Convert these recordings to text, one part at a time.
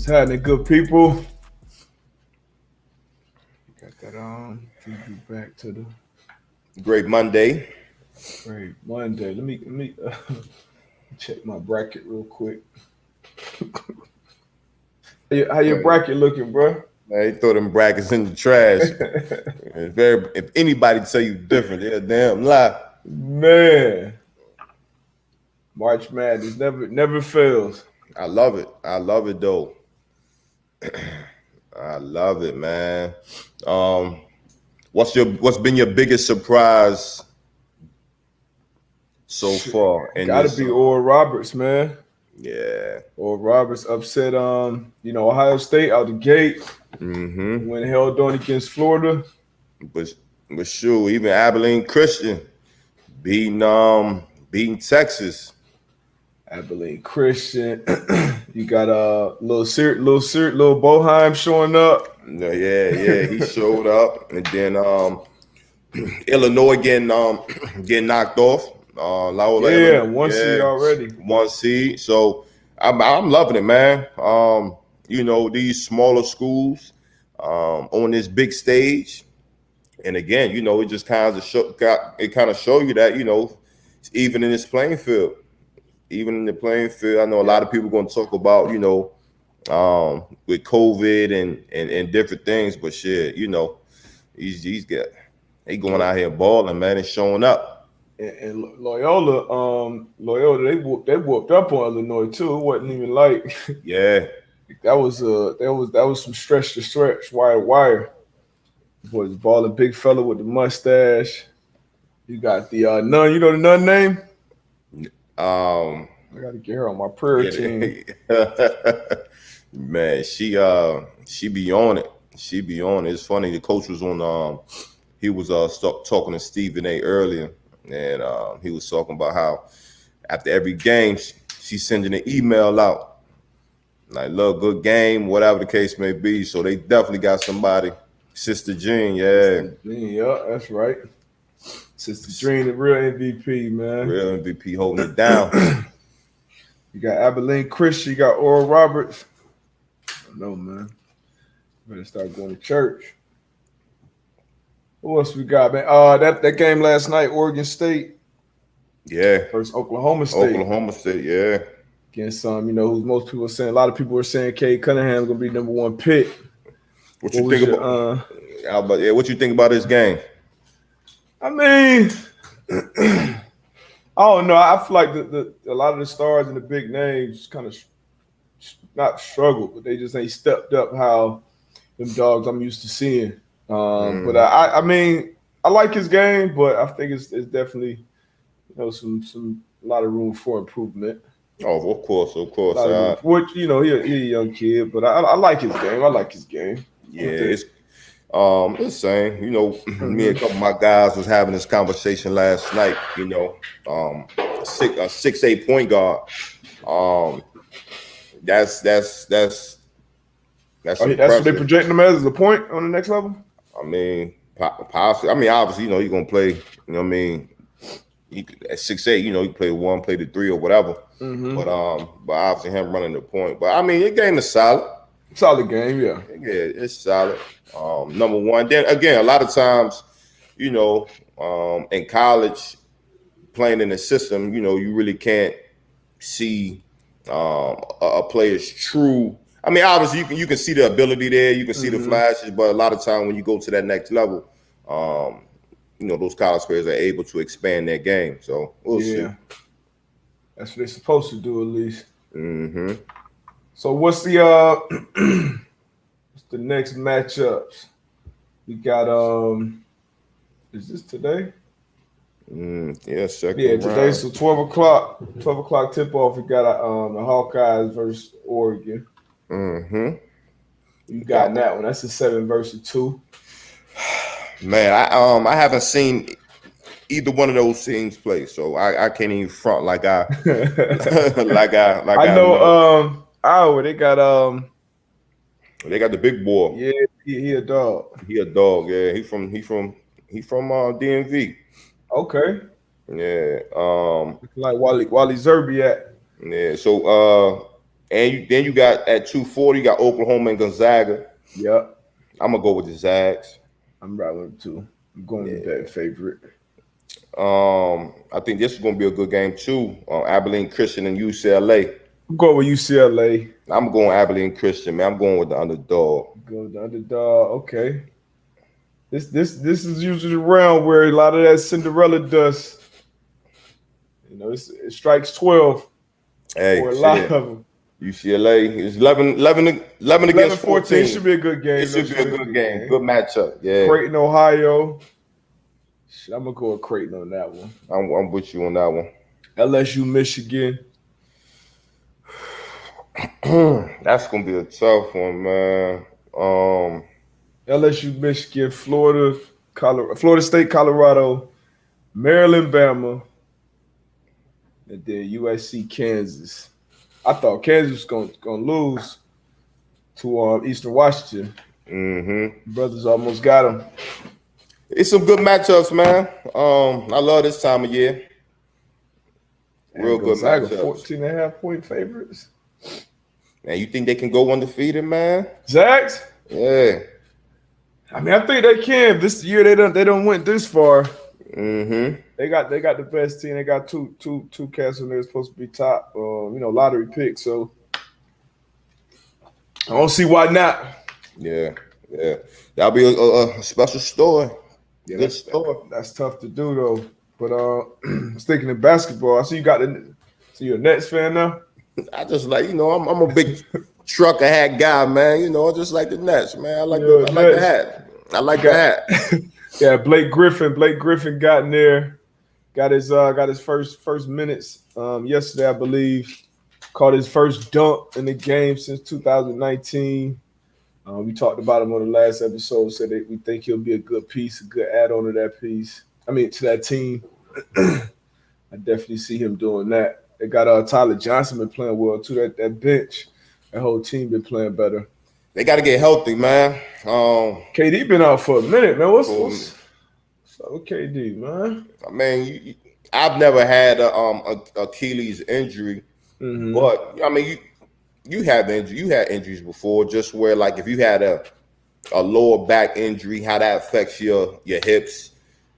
What's happening, good people? Got that on. Back to the Great Monday. great Monday. Let me check my bracket real quick. How your bracket looking, bro? They throw them brackets in the trash. If anybody tell you different, they're a damn lie. Man, March Madness never fails. I love it. I love it though. I love it, man. What's been your biggest surprise so far? Gotta be Oral Roberts, man. Yeah. Oral Roberts upset Ohio State out the gate. Mm-hmm. When held on against Florida. But sure, even Abilene Christian beating Texas. Abilene Christian. You got little Boheim showing up. Yeah, he showed up, and then Illinois getting knocked off. One seed already. One seed. So I'm loving it, man. These smaller schools on this big stage, and again, it just kind of show you that even in this playing field. Even in the playing field, I know a lot of people going to talk about, with COVID and different things, but shit, he's going out here balling, man, and showing up. And Loyola, they whooped up on Illinois too. It wasn't even like that was some stretch to stretch, wire to wire. Was balling big fella with the mustache. You got the nun. You know the nun name? I gotta get her on my prayer team. Man, she be on it. She be on it. It's funny. The coach was on. He was talking to Stephen A. earlier, and he was talking about how after every game she's sending an email out, like, "Look, good game," whatever the case may be. So they definitely got somebody. Sister Jean, yeah, that's right. Sister Jean, the real MVP, man. Real MVP holding it down. You got Abilene Christian, you got Oral Roberts. I don't know, man. Better start going to church. Who else we got, man? That game last night, Oregon State. Yeah. Versus Oklahoma State. Yeah. Against who most people are saying, a lot of people are saying Cade Cunningham's gonna be number one pick. What you think about? What you think about this game? I mean, I don't know. I feel like a lot of the stars and the big names kind of not struggle, but they just ain't stepped up how them dogs I'm used to seeing. But I mean, I like his game, but I think it's definitely some a lot of room for improvement. Oh, of course. Which he's a young kid, but I like his game. Yeah, it's the same. Me and a couple of my guys was having this conversation last night. A 6'8" point guard. That's what they projecting him as a point on the next level. I mean, possibly. I mean, obviously, he's gonna play. At 6'8", he can play 1, play the 3 or whatever. Mm-hmm. But obviously him running the point. But I mean, your game is solid. Solid game, yeah. Yeah, it's solid. Number one. Then again, a lot of times, in college, playing in the system, you really can't see a player's true. I mean, obviously you can see the ability there, you can see the flashes, but a lot of time when you go to that next level, those college players are able to expand their game. So we'll see. That's what they're supposed to do, at least. Mm-hmm. So what's the next matchups? We got is this today? Second round. Today. So 12 o'clock tip off. We got the Hawkeyes versus Oregon. Mm-hmm. You got that one. That's a 7 versus 2. Man, I haven't seen either one of those teams play, so I can't even front like I I know. Iowa, they got the big boy. Yeah, he a dog. He a dog. Yeah, he from DMV. Okay. Yeah. Like Wally Zerbiak. Yeah. So And then you got at 240, you got Oklahoma and Gonzaga. Yep. I'm gonna go with the Zags. I'm right with too. I'm going with that favorite. I think this is gonna be a good game too. Abilene Christian and UCLA. I'm going with UCLA. I'm going Abilene Christian, man. I'm going with the underdog. Go with the underdog. Okay. This is usually the round where a lot of that Cinderella dust. You know, it strikes 12 Hey, for a lot of them. UCLA is 11 against 14. Should be a good game. It should be a good game. Good matchup. Yeah. Creighton, Ohio. I'm gonna go with Creighton on that one. I'm with you on that one. LSU, Michigan. That's gonna be a tough one, man. LSU, Michigan, Florida State, Colorado, Maryland, Bama, and then USC, Kansas. I thought Kansas was gonna lose to Eastern Washington. Brothers almost got them. It's some good matchups, man. I love this time of year. Real good matchups. 14.5-point favorites. Man, you think they can go undefeated, man? Zags? Yeah. I mean, I think they can. This year they don't went this far. They got the best team. They got two cats when they're supposed to be top, lottery picks. So I don't see why not. Yeah. That'll be a special story. Yeah, that's tough to do though. But sticking to basketball, I see you got so you're a Nets fan now? I just like, I'm a big trucker hat guy, man. I just like the Nets, man. I like the hat. I like the hat. Yeah, Blake Griffin got in there, got his first minutes yesterday, I believe. Caught his first dunk in the game since 2019. We talked about him on the last episode. Said that we think he'll be a good piece, a good add-on to that piece. To that team. I definitely see him doing that. They got Tyler Johnson been playing well too. That bench, that whole team been playing better. They got to get healthy, man. KD been out for a minute, man. What's up with KD, man? I mean, I've never had a Achilles injury, but you have injury. You had injuries before, just where like if you had a lower back injury, how that affects your hips.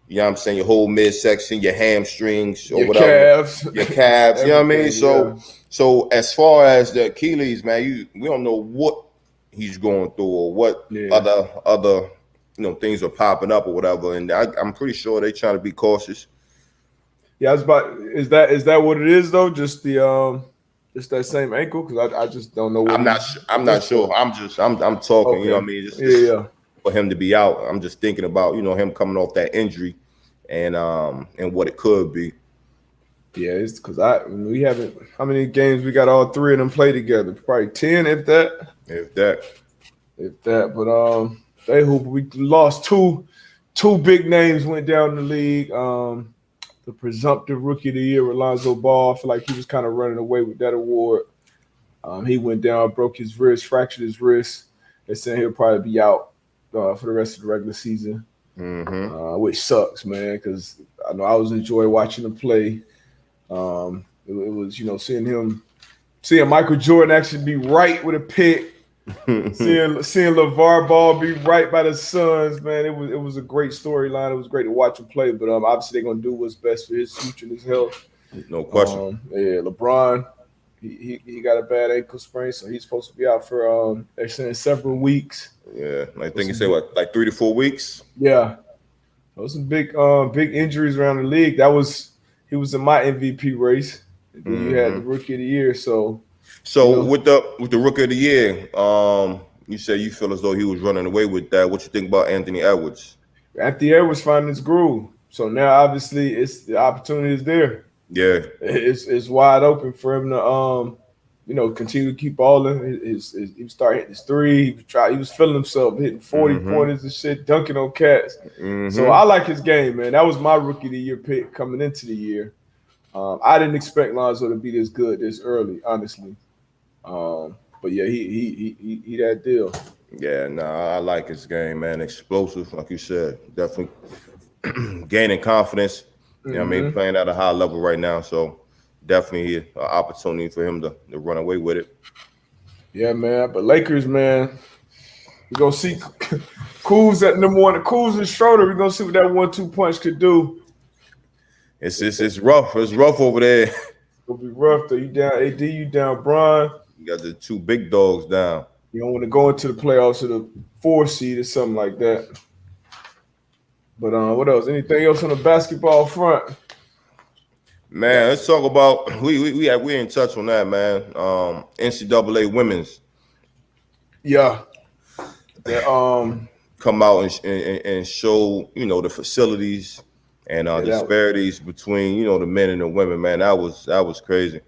You know what I'm saying? Your whole midsection, your hamstrings, or whatever. Your calves. You know what I mean? So as far as the Achilles, man, we don't know what he's going through or what other things are popping up or whatever. And I'm pretty sure they're trying to be cautious. Yeah, is that what it is though? Just just that same ankle? Because I just don't know. I'm not sure. I'm talking. Okay. You know what I mean? Just for him to be out, I'm just thinking about him coming off that injury and what it could be. Yeah, it's because we haven't. How many games we got all three of them play together? Probably 10, if that. But they hoop. We lost two big names went down in the league. The presumptive rookie of the year, Alonzo Ball. I feel like he was kind of running away with that award. He went down, broke his wrist, fractured his wrist. They said he'll probably be out for the rest of the regular season, which sucks, man, because I know I was enjoying watching him play. It was, seeing Michael Jordan actually be right with a pick, seeing LeVar Ball be right by the Suns, man. It was a great storyline. It was great to watch him play, but obviously they're gonna do what's best for his future and his health. No question. LeBron, he got a bad ankle sprain, so he's supposed to be out for they're saying several weeks. Yeah, I think you say like 3 to 4 weeks. Yeah, those some big injuries around the league. He was in my MVP race. And then you had the rookie of the year. So with the rookie of the year, you said you feel as though he was running away with that. What you think about Anthony Edwards? Anthony Edwards finding his groove. So now obviously the opportunity is there. Yeah, it's wide open for him to continue to keep balling. He started hitting his three. He was feeling himself, hitting 40 pointers and shit, dunking on cats. So I like his game, man. That was my rookie of the year pick coming into the year. I didn't expect Lonzo to be this good this early, honestly. But yeah, he that deal. Yeah, I like his game, man. Explosive, like you said, definitely gaining confidence. You know what I mean? Playing at a high level right now. So definitely an opportunity for him to run away with it. Yeah, man. But Lakers, man, we're gonna see Kuz at number one. Kuz and Schroeder. We're gonna see what that 1-2 punch could do. It's rough. It's rough over there. It's gonna be rough though. You down AD, you down Bron. You got the two big dogs down. You don't want to go into the playoffs or the 4 seed or something like that. But what else? Anything else on the basketball front? Man, let's talk about we in touch on that, man. NCAA women's. Yeah. Come out and show, you know, the facilities and disparities between, you know, the men and the women, man. That was crazy.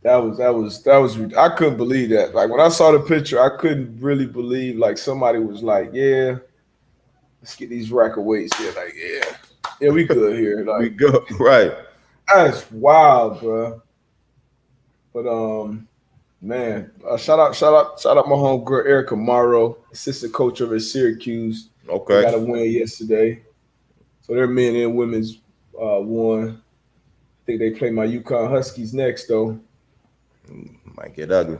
That was I couldn't believe that. Like when I saw the picture, I couldn't really believe like somebody was like, yeah, let's get these rack of weights here. Like, yeah, we good here. Like we good, right. That's wild, bro. But man, shout out my homegirl Erica Morrow, assistant coach over at Syracuse. Okay. They got a win yesterday. So their men and women's won. I think they play my UConn Huskies next though. Might get ugly.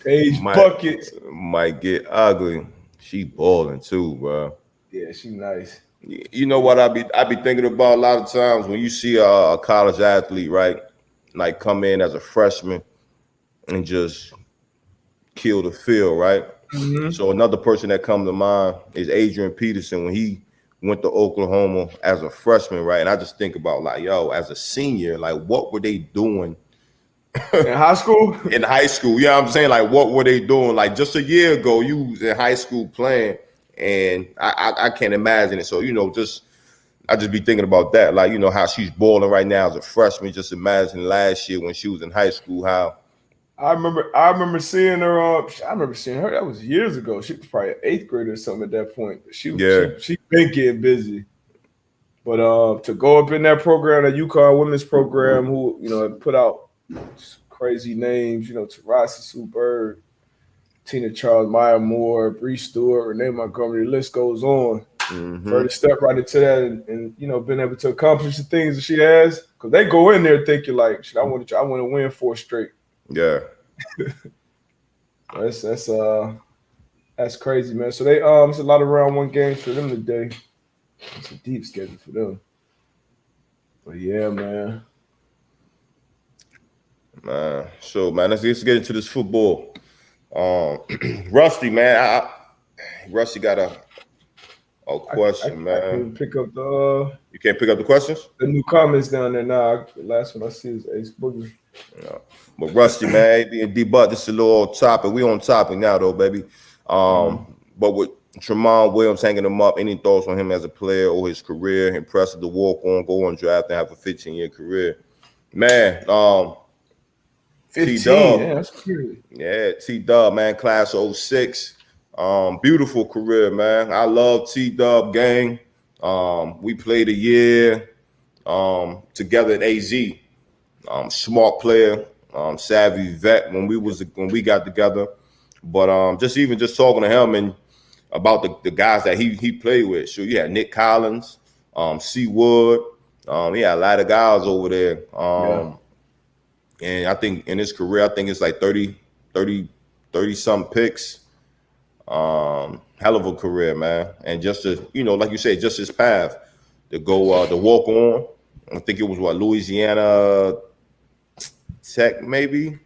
Paige buckets. Might get ugly. She balling too, bro. Yeah, she nice. You know what I be thinking about a lot of times when you see a college athlete, right? Like come in as a freshman and just kill the field, right? Mm-hmm. So another person that comes to mind is Adrian Peterson when he went to Oklahoma as a freshman, right? And I just think about like, yo, as a senior, like what were they doing in high school? In high school, you know what I'm saying? Like what were they doing? Like just a year ago, you was in high school playing, and I can't imagine it. So, you know, I just be thinking about that. Like, you know, how she's balling right now as a freshman. Just imagine last year when she was in high school, how I remember seeing her. That was years ago. She was probably an 8th grader or something at that point. She been getting busy. But to go up in that program, that UConn women's program, who, you know, put out crazy names, you know, Tarasi Sue Bird, Tina Charles, Maya Moore, Bree Stewart, Renee Montgomery, the list goes on. Mm-hmm. For her to step right into that and you know, been able to accomplish the things that she has, because they go in there thinking like, shit, I want to win 4 straight. Yeah. That's crazy, man. So they it's a lot of round one games for them today. It's a deep schedule for them. But yeah, man. So man, let's get into this football. Rusty, man. Rusty got a question, man. I can pick up you can't pick up the questions? The new comments down there now. The last one I see is Ace Boogie. Yeah. But Rusty, man, being debunked, this is a little off topic. We on topic now, though, baby. But with Tramon Williams hanging him up, any thoughts on him as a player or his career? Impressive to walk on, go on draft, and have a 15-year career. Man, 15, T-Dub. yeah, that's crazy. Yeah, T-Dub, man, class of 06. Beautiful career, man. I love T-Dub gang. We played a year together at AZ. Smart player, savvy vet when we got together. But just talking to him and about the guys that he played with. So you had Nick Collins, C. Wood. He had a lot of guys over there. And I think in his career, I think it's like 30 some picks. Hell of a career, man. And just to, you know, like you said, just his path to go to walk on. I think it was Louisiana Tech, maybe.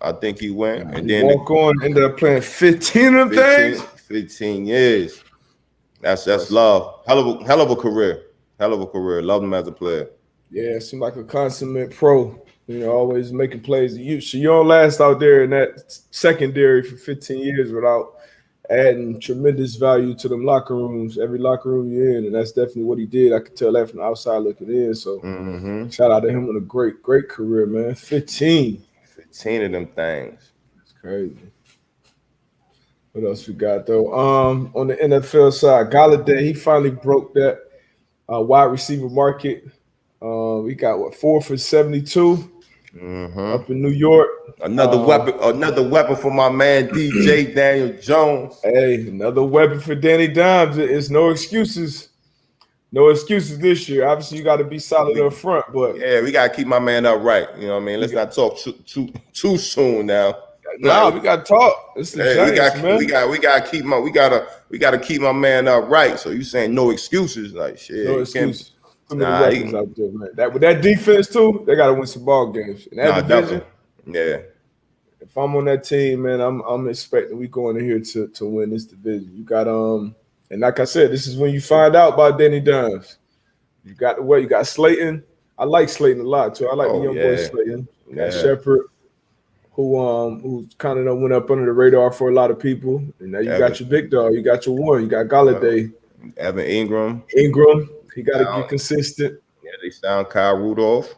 I think he went. And then walk on, ended up playing 15 of them things. 15 years. That's love. Hell of a career. Hell of a career. Loved him as a player. Yeah, seemed like a consummate pro. You know, always making plays. You don't last out there in that secondary for 15 years without adding tremendous value to them locker rooms, every locker room you're in, and that's definitely what he did. I could tell that from the outside looking in. So shout out to him on a great career, man. 15 of them things. That's crazy. What else we got though? On the NFL side, Galladay, he finally broke that wide receiver market. We got 4 for 72 up in New York. Another weapon for my man DJ Daniel Jones. Hey, another weapon for Danny Dimes. It's no excuses. No excuses this year. Obviously, you got to be solid up front, but yeah, we gotta keep my man upright. You know what I mean? Let's not talk too soon now. nah, we got to talk. It's the Giants, man. We gotta keep my man upright. So you saying no excuses? Like shit, No excuses. Too many Nah, weapons out there, man. With that defense too, they got to win some ball games. In that division, yeah. if I'm on that team, man, I'm expecting we going in here to win this division. You got and like I said, this is when you find out about Danny Dimes. You got you got Slayton. I like Slayton a lot too. I like the young boy Slayton. You got Shepard, who's kind of went up under the radar for a lot of people. And now you got your big dog. You got your one. You got Galladay. Evan Ingram. He got to get consistent. Yeah, they sound Kyle Rudolph.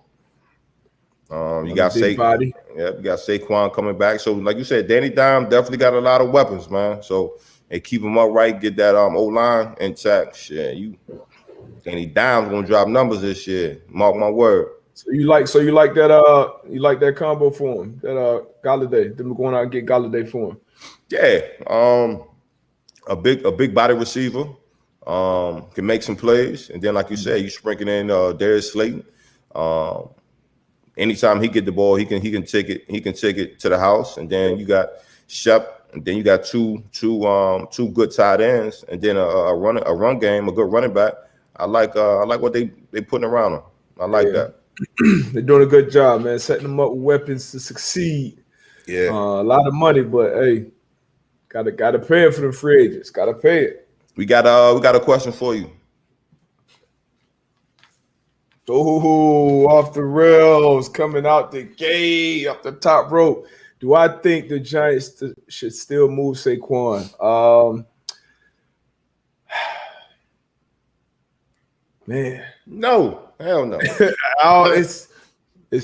You got Saquon. Yeah, you got Saquon coming back. So, like you said, Danny Dimes definitely got a lot of weapons, man. So, and keep him upright, get that O-line intact. Shit, Danny Dimes gonna drop numbers this year. Mark my word. So you like that combo for him, that Galladay. Them going out and get Galladay for him. Yeah, a big body receiver. Can make some plays, and then like you said, you sprinkle in Darius Slayton. Anytime he get the ball, he can take it to the house, and then you got Shep, and then you got two good tight ends, and then a run game, a good running back. I like what they putting around him. I like that. They're doing a good job, man, setting them up with weapons to succeed. Yeah, a lot of money, but hey, gotta pay it for the free agents. Gotta pay it. We got a question for you. Oh, off the rails, coming out the gate, off the top rope. Do I think the Giants should still move Saquon? Man, no, hell no. It's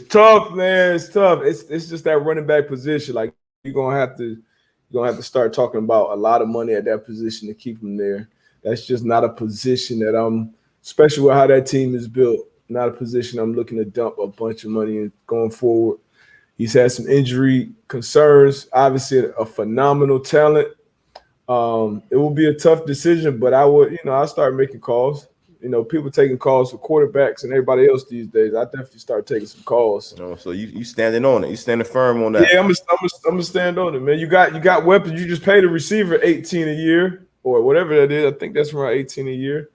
tough, man. It's tough. It's just that running back position. Like you're gonna have to start talking about a lot of money at that position to keep him there. That's just not a position that especially with how that team is built. Not a position I'm looking to dump a bunch of money in going forward. He's had some injury concerns. Obviously, a phenomenal talent. It will be a tough decision, but I start making calls. People taking calls for quarterbacks and everybody else these days. I definitely start taking some calls. So you standing on it. You standing firm on that. Yeah, I'm gonna stand on it, man. You got weapons. You just paid a receiver $18 a year or whatever that is. I think that's around $18 a year.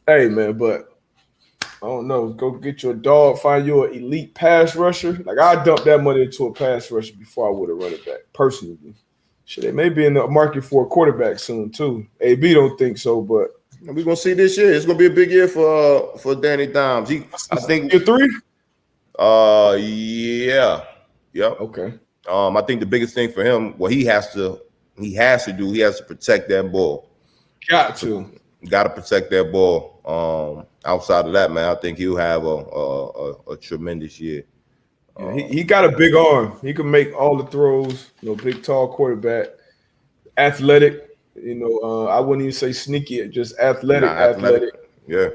Hey, man, but I don't know. Go get you a dog. Find you an elite pass rusher. Like I dumped that money into a pass rusher before I would have run it back personally. Shit, they may be in the market for a quarterback soon too. AB don't think so, but we're gonna see this year. It's gonna be a big year for Danny Dimes. I think year 3. Yeah. Yep. Okay. I think the biggest thing for him, what he has to protect that ball. Got to protect that ball. Outside of that, man, I think he'll have a tremendous year. Yeah, he got a big arm. He can make all the throws. Big, tall quarterback, athletic. I wouldn't even say sneaky, just athletic. Yeah.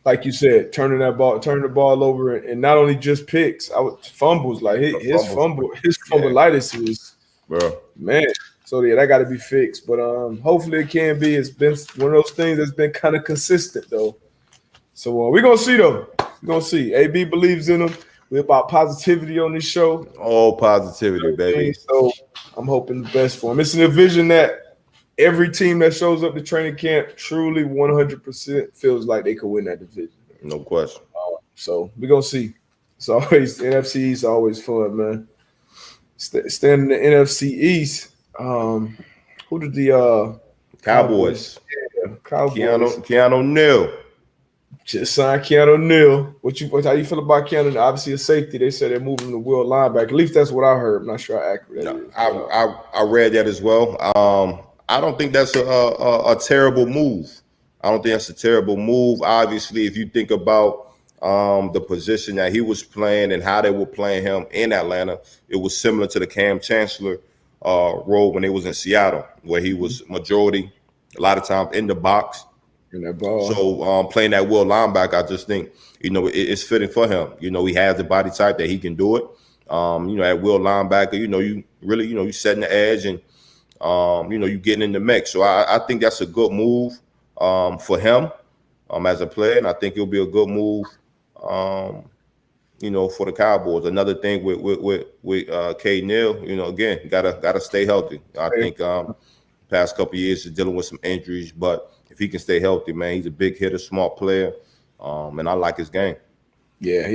Like you said, turning the ball over, and not only just picks, fumbles. Like his fumbleitis is, bro, man. So yeah, that got to be fixed. But hopefully it can be. It's been one of those things that's been kind of consistent though. So we're gonna see though. We're gonna see. AB believes in him. We're about positivity on this show. All positivity, baby. So I'm hoping the best for him. It's a division that every team that shows up to training camp truly 100% feels like they could win that division. No question. So we're going to see. It's always – NFC East always fun, man. Standing in the NFC East, who did the Cowboys. Yeah, Cowboys. Keanu Neal. Just signed Keanu Neal. How you feel about Keanu? Obviously a safety. They said they're moving to Will linebacker. At least that's what I heard. I'm not sure how accurate that is. I read that as well. I don't think that's a terrible move. I don't think that's a terrible move. Obviously, if you think about the position that he was playing and how they were playing him in Atlanta, it was similar to the Cam Chancellor role when he was in Seattle, where he was majority, a lot of times in the box. In that ball. So playing that Will linebacker, I just think, it's fitting for him. He has the body type that he can do it. At Will linebacker, you really, you setting the edge and you getting in the mix. So I think that's a good move for him as a player, and I think it'll be a good move, for the Cowboys. Another thing with K. Neal, again, gotta stay healthy. I think past couple of years he's dealing with some injuries, but if he can stay healthy, man, he's a big hitter, smart player, and I like his game. Yeah,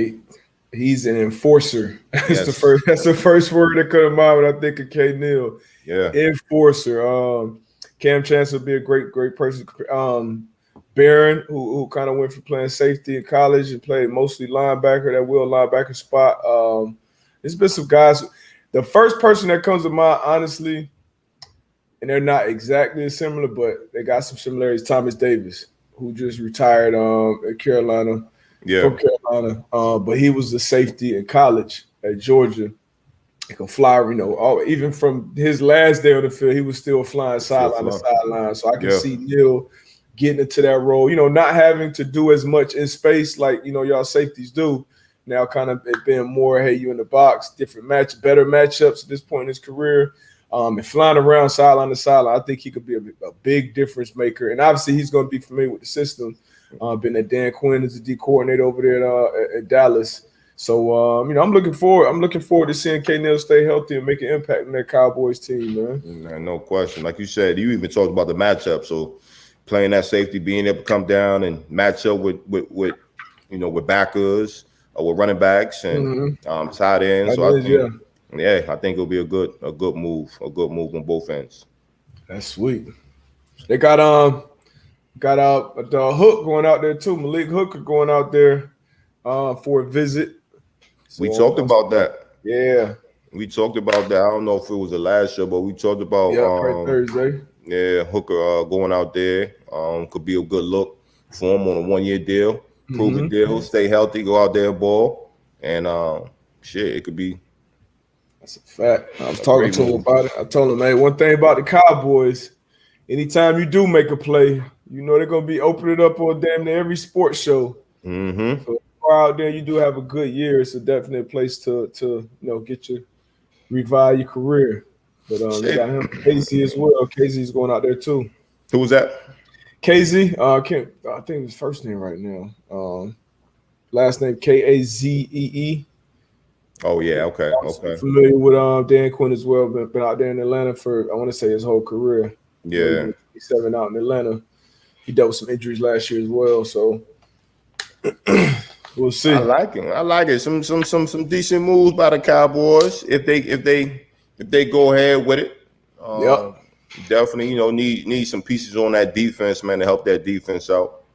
he's an enforcer. Yes. That's the first word that comes to mind when I think of K. Neal. Yeah, enforcer. Cam Chancellor would be a great person. Barron, who kind of went from playing safety in college and played mostly linebacker, that will linebacker spot. There's been some guys. The first person that comes to mind, honestly, and they're not exactly similar, but they got some similarities. Thomas Davis, who just retired at Carolina. Yeah. From Carolina, but he was the safety in college at Georgia. He could fly, even from his last day on the field, he was still flying sideline to sideline. So I can see Neal getting into that role, not having to do as much in space like, y'all safeties do. Now kind of it being more, hey, you in the box, better matchups at this point in his career. And flying around sideline to sideline, I think he could be a big difference maker. And obviously he's going to be familiar with the system. Been at Dan Quinn as a D coordinator over there at Dallas. So I'm looking forward to seeing K. Neal stay healthy and make an impact on that Cowboys team, man. No question. Like you said, you even talked about the matchup. So playing that safety, being able to come down and match up with backers or with running backs and tight ends. So I think it'll be a good move on both ends. That's sweet. They got the Hook going out there too. Malik Hooker going out there for a visit. So, we talked about that. Yeah. We talked about that. I don't know if it was the last show, but we talked about Thursday. Yeah, Hooker going out there. Could be a good look for him on a 1-year deal. Proven deal. Stay healthy, go out there and ball. And it could be. That's a fact. I was talking to him about it. I told him, hey, one thing about the Cowboys, anytime you do make a play, they're going to be opening up on damn near every sports show. Mm-hmm. So if you are out there, you do have a good year. It's a definite place to get you revive your career. But they got him, KZ as well. KZ's going out there too. Who was that? KZ. I think his first name right now. Last name Kazee. Oh yeah, okay. Familiar with Dan Quinn as well. Been out there in Atlanta for I want to say his whole career. Yeah. 7 out in Atlanta. He dealt with some injuries last year as well, so we'll see. I like him. I like it. Some decent moves by the Cowboys if they go ahead with it. Definitely, need some pieces on that defense, man, to help that defense out.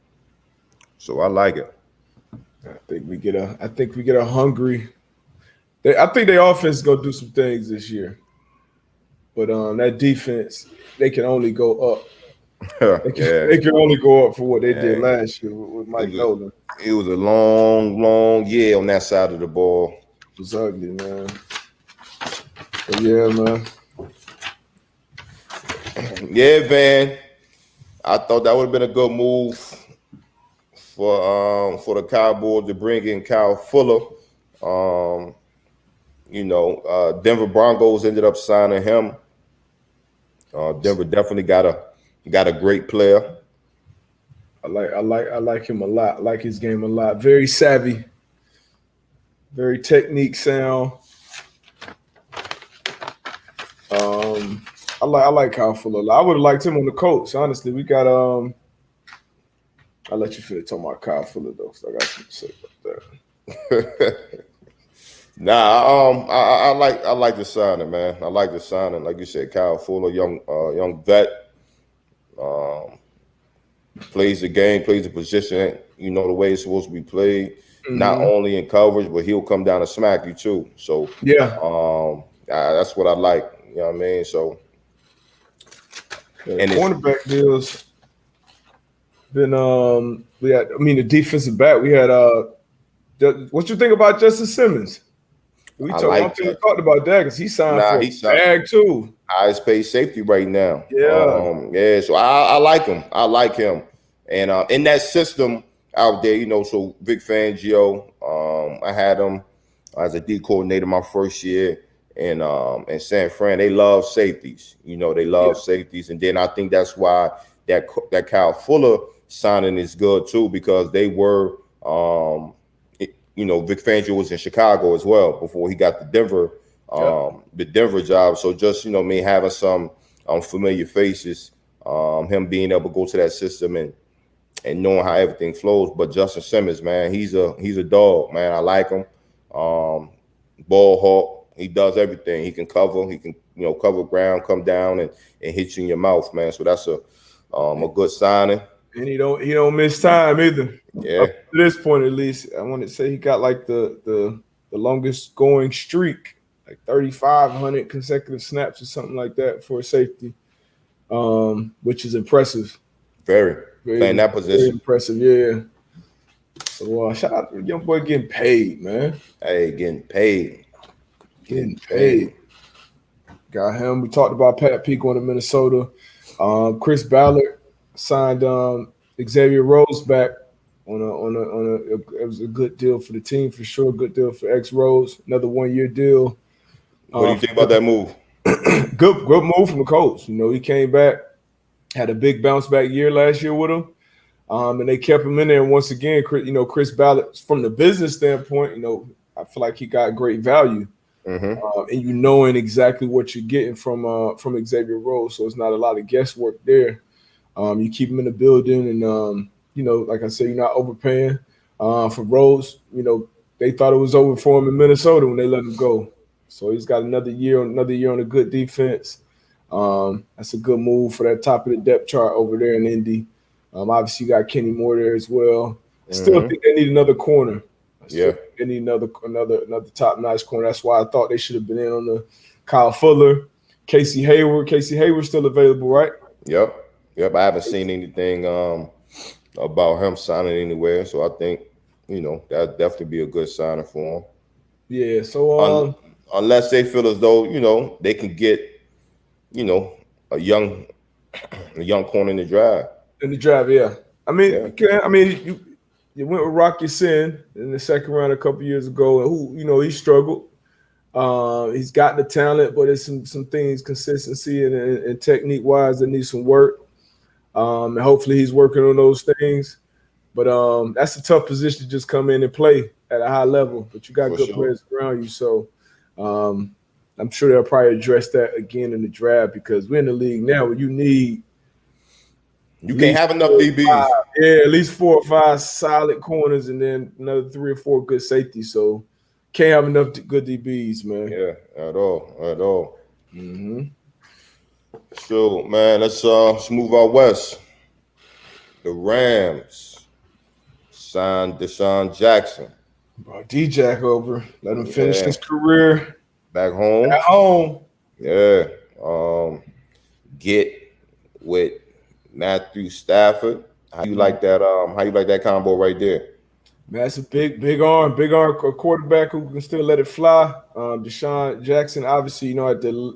So I like it. I think we get a hungry. I think their offense is gonna do some things this year, but that defense, they can only go up. They can only go up for what they did last year with Mike Nolan. It was a long year on that side of the ball. It was ugly, man. But yeah, man. Yeah, man. I thought that would have been a good move for the Cowboys to bring in Kyle Fuller. Denver Broncos ended up signing him. Denver definitely got a great player. I like him a lot. I like his game a lot. Very savvy. Very technique sound. I like Kyle Fuller. I would have liked him on the Colts. Honestly, we got I'll let you finish talking about Kyle Fuller though, because I got something to say about that. I like the signing, man. I like the signing. Like you said, Kyle Fuller, young vet. Plays the game, plays the position, the way it's supposed to be played. Not only in coverage, but he'll come down and smack you too. So that's what I like. You know what I mean? So and cornerback deals been the defensive back. We had what you think about Justin Simmons? We talked about that because he signed for a bag too. Highest paid safety right now. Yeah. So I like him. I like him. And in that system out there, so Vic Fangio, I had him as a D coordinator my first year, and San Fran, they love safeties. You know, they love safeties, and then I think that's why that Kyle Fuller signing is good too, because they were, you know, Vic Fangio was in Chicago as well before he got the Denver job. So just, you know, me having some familiar faces, him being able to go to that system and knowing how everything flows. But Justin Simmons, man, he's a dog, man. I like him. Ball hawk. He does everything. He can cover. He can, you know, cover ground, come down and hit you in your mouth, man. So that's a good signing. And he don't miss time either. Yeah. Up to this point, at least, I want to say he got like the longest going streak, like 3,500 consecutive snaps or something like that for a safety, which is impressive. Very playing that position. Very impressive, yeah. So shout out to the young boy getting paid, man. Hey, getting paid. Got him. We talked about Pat P going to Minnesota. Chris Ballard signed Xavier Rose back on it was a good deal for the team for sure. Good deal for X Rose. Another 1-year deal. What do you think about that move? Good move from the coach. You know, he came back, had a big bounce back year last year with him. And they kept him in there. And once again, Chris Ballard, from the business standpoint, you know, I feel like he got great value. And you knowing exactly what you're getting from Xavier Rose, so it's not a lot of guesswork there. You keep him in the building, and you know, like I said, you're not overpaying for Rose. You know, they thought it was over for him in Minnesota when they let him go, so he's got another year on a good defense. That's a good move for that top of the depth chart over there in Indy. Obviously, you got Kenny Moore there as well. Still think they need another corner. They need another top-notch corner. That's why I thought they should have been in on the Kyle Fuller, Casey Hayward. Casey Hayward's still available, right? Yep. I haven't seen anything about him signing anywhere, so I think, you know, that'd definitely be a good signing for him. Yeah. So unless they feel as though, you know, they can get, you know, a young corner in the draft. Yeah. You went with Rocky Sin in the second round a couple years ago, and who, you know, he struggled. He's got the talent, but there's some things, consistency and technique wise, that need some work. And hopefully he's working on those things. But that's a tough position to just come in and play at a high level. But you got good players around you, so I'm sure they'll probably address that again in the draft, because we're in the league now where you can't have enough DBs. At least 4 or 5 solid corners, and then another 3 or 4 good safeties. So can't have enough good DBs, man. Yeah, at all. So, man, let's move out west. The Rams signed Deshaun Jackson. Brought D-Jack over. Let him finish his career back home. Yeah. Get with Matthew Stafford. How you like that? How you like that combo right there? Man, that's a big arm quarterback who can still let it fly. Deshaun Jackson, obviously, you know, at the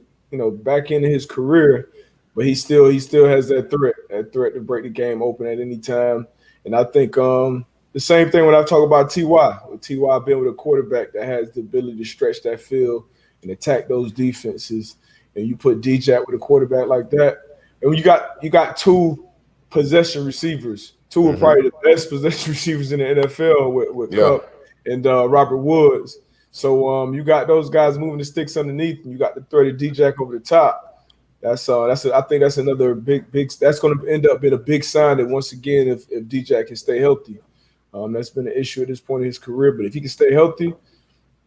back end of his career, but he still has that threat to break the game open at any time. And I think the same thing when I talk about T.Y. With T.Y. being with a quarterback that has the ability to stretch that field and attack those defenses, and you put D-Jack with a quarterback like that, and when you got 2 possession receivers. 2 are probably the best possession receivers in the NFL with Kupp and Robert Woods. So you got those guys moving the sticks underneath, and you got the threat of D-Jack over the top. I think that's another big. That's going to end up being a big sign that once again, if D-Jack can stay healthy, that's been an issue at this point in his career. But if he can stay healthy,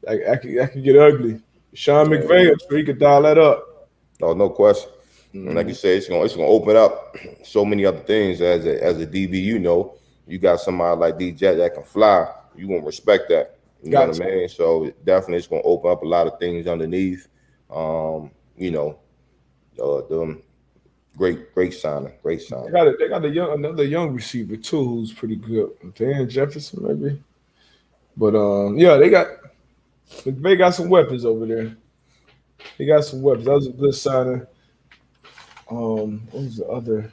I can get ugly. Sean McVay, I'm sure he could dial that up. Oh, no question. And like you said, it's gonna open up so many other things as a DB. You know, you got somebody like DJ that can fly. You won't respect that. You know what I mean? So definitely, it's gonna open up a lot of things underneath. You know, great signing. Great signing. They got another young receiver too, who's pretty good. Van Jefferson, maybe. But they got some weapons over there. They got some weapons. That was a good signing. What was the other?